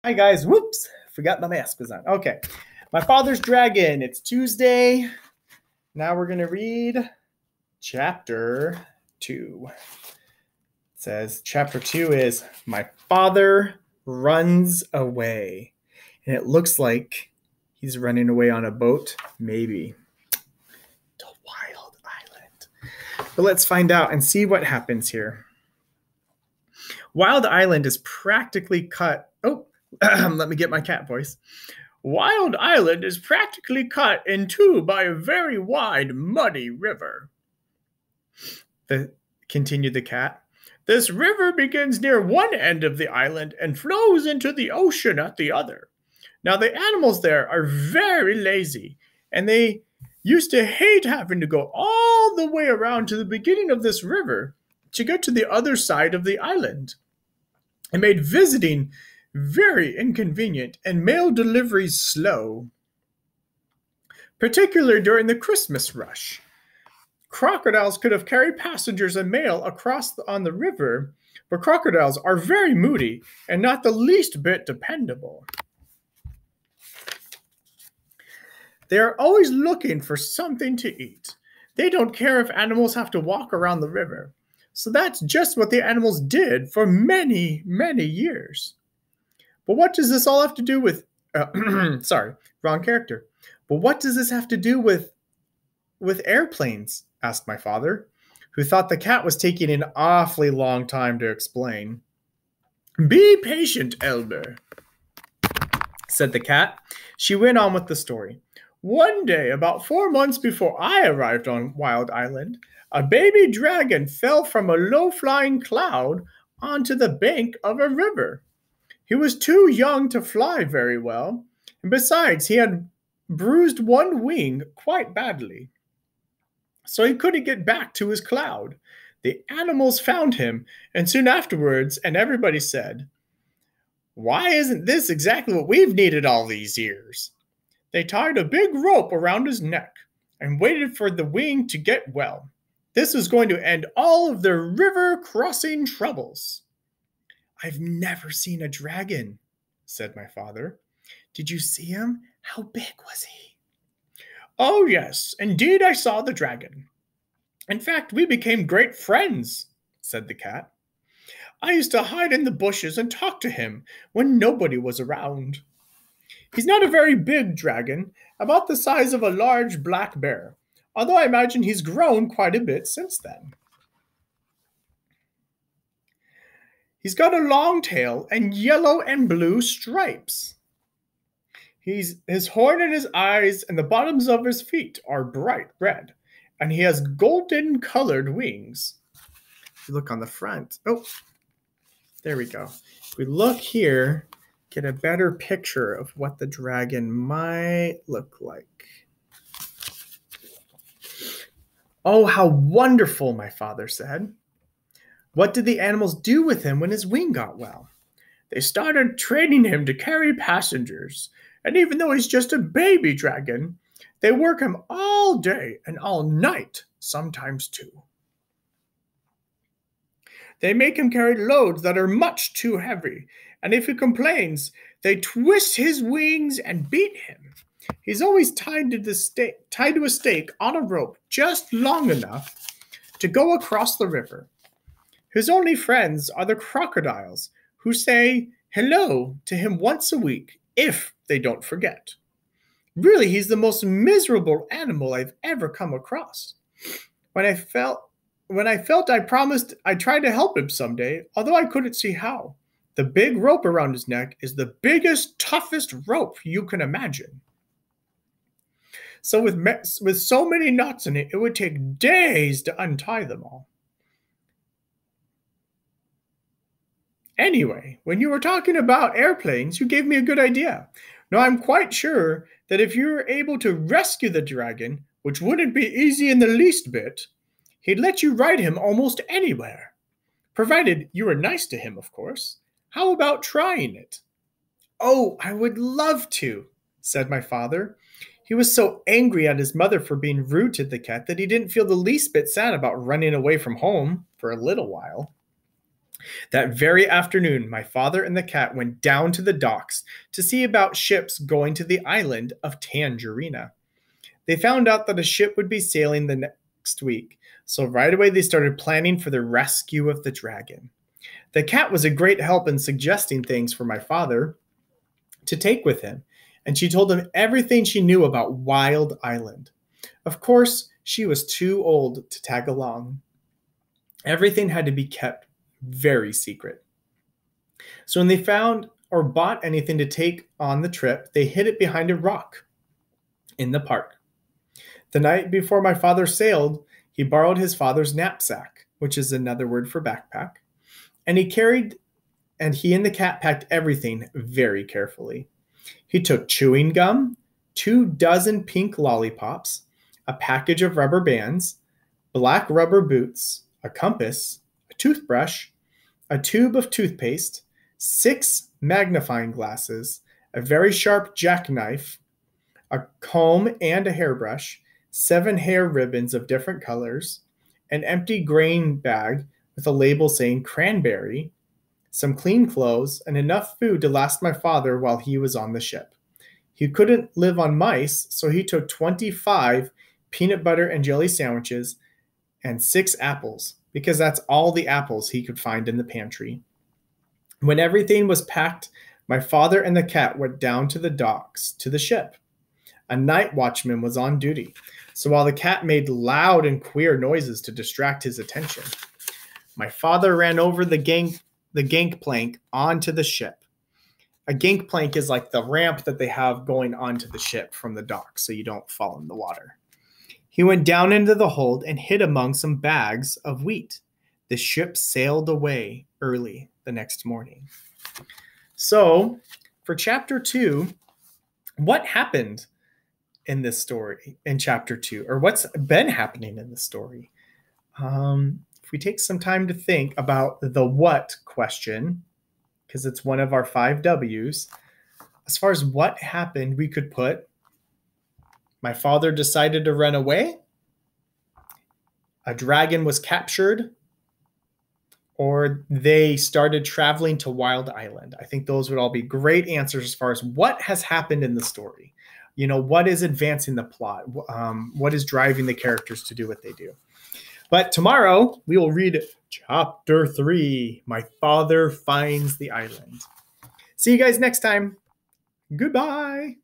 Hi guys, whoops, forgot my mask was on. Okay, my father's dragon. It's Tuesday. Now we're gonna read chapter 2. It says chapter 2 is My Father Runs Away. And it looks like he's running away on a boat, maybe to Wild Island. But let's find out and see what happens here. Wild Island is practically cut. Oh, let me get my cat voice. Wild Island is practically cut in two by a very wide, muddy river. Continued the cat. This river begins near one end of the island and flows into the ocean at the other. Now, the animals there are very lazy, and they used to hate having to go all the way around to the beginning of this river to get to the other side of the island. It made visiting very inconvenient and mail deliveries slow, particularly during the Christmas rush. Crocodiles could have carried passengers and mail across on the river, but crocodiles are very moody and not the least bit dependable. They are always looking for something to eat. They don't care if animals have to walk around the river. So that's just what the animals did for many, many years. But what does this all have to do with... sorry, wrong character. But what does this have to do with airplanes? Asked my father, who thought the cat was taking an awfully long time to explain. Be patient, Elmer, said the cat. She went on with the story. One day, about 4 months before I arrived on Wild Island, a baby dragon fell from a low-flying cloud onto the bank of a river. He was too young to fly very well, and besides, he had bruised one wing quite badly. So he couldn't get back to his cloud. The animals found him, and soon afterwards, and everybody said, "Why isn't this exactly what we've needed all these years?" They tied a big rope around his neck and waited for the wing to get well. This was going to end all of their river-crossing troubles. I've never seen a dragon, said my father. Did you see him? How big was he? Oh, yes, indeed I saw the dragon. In fact, we became great friends, said the cat. I used to hide in the bushes and talk to him when nobody was around. He's not a very big dragon, about the size of a large black bear, although I imagine he's grown quite a bit since then. He's got a long tail and yellow and blue stripes. His horn and his eyes and the bottoms of his feet are bright red, and he has golden-colored wings. If you look on the front, oh, there we go. If we look here, get a better picture of what the dragon might look like. Oh, how wonderful, my father said. What did the animals do with him when his wing got well? They started training him to carry passengers, and even though he's just a baby dragon, they work him all day and all night, sometimes too. They make him carry loads that are much too heavy, and if he complains, they twist his wings and beat him. He's always tied to a stake on a rope just long enough to go across the river. His only friends are the crocodiles, who say hello to him once a week, if they don't forget. Really, he's the most miserable animal I've ever come across. When I felt I promised I'd try to help him someday, although I couldn't see how. The big rope around his neck is the biggest, toughest rope you can imagine. So with so many knots in it, it would take days to untie them all. Anyway, when you were talking about airplanes, you gave me a good idea. Now, I'm quite sure that if you were able to rescue the dragon, which wouldn't be easy in the least bit, he'd let you ride him almost anywhere. Provided you were nice to him, of course. How about trying it? Oh, I would love to, said my father. He was so angry at his mother for being rude to the cat that he didn't feel the least bit sad about running away from home for a little while. That very afternoon, my father and the cat went down to the docks to see about ships going to the island of Tangerina. They found out that a ship would be sailing the next week, so right away they started planning for the rescue of the dragon. The cat was a great help in suggesting things for my father to take with him, and she told him everything she knew about Wild Island. Of course, she was too old to tag along. Everything had to be kept very secret. So when they found or bought anything to take on the trip, they hid it behind a rock in the park. The night before my father sailed, he borrowed his father's knapsack, which is another word for backpack, and he and the cat packed everything very carefully. He took chewing gum, 24 pink lollipops, a package of rubber bands, black rubber boots, a compass, a toothbrush, a tube of toothpaste, 6 magnifying glasses, a very sharp jackknife, a comb and a hairbrush, 7 hair ribbons of different colors, an empty grain bag with a label saying cranberry, some clean clothes, and enough food to last my father while he was on the ship. He couldn't live on mice, so he took 25 peanut butter and jelly sandwiches and 6 apples, because that's all the apples he could find in the pantry. When everything was packed, my father and the cat went down to the docks to the ship. A night watchman was on duty, so while the cat made loud and queer noises to distract his attention, my father ran over the gangplank onto the ship. A gangplank is like the ramp that they have going onto the ship from the dock so you don't fall in the water. He went down into the hold and hid among some bags of wheat. The ship sailed away early the next morning. So, for chapter 2, what happened in this story in chapter 2? Or what's been happening in the story? If we take some time to think about the what question, because it's one of our 5 W's, as far as what happened, we could put, my father decided to run away, a dragon was captured, or they started traveling to Wild Island. I think those would all be great answers as far as what has happened in the story. You know, what is advancing the plot? What is driving the characters to do what they do? But tomorrow, we will read chapter 3, My Father Finds the Island. See you guys next time. Goodbye.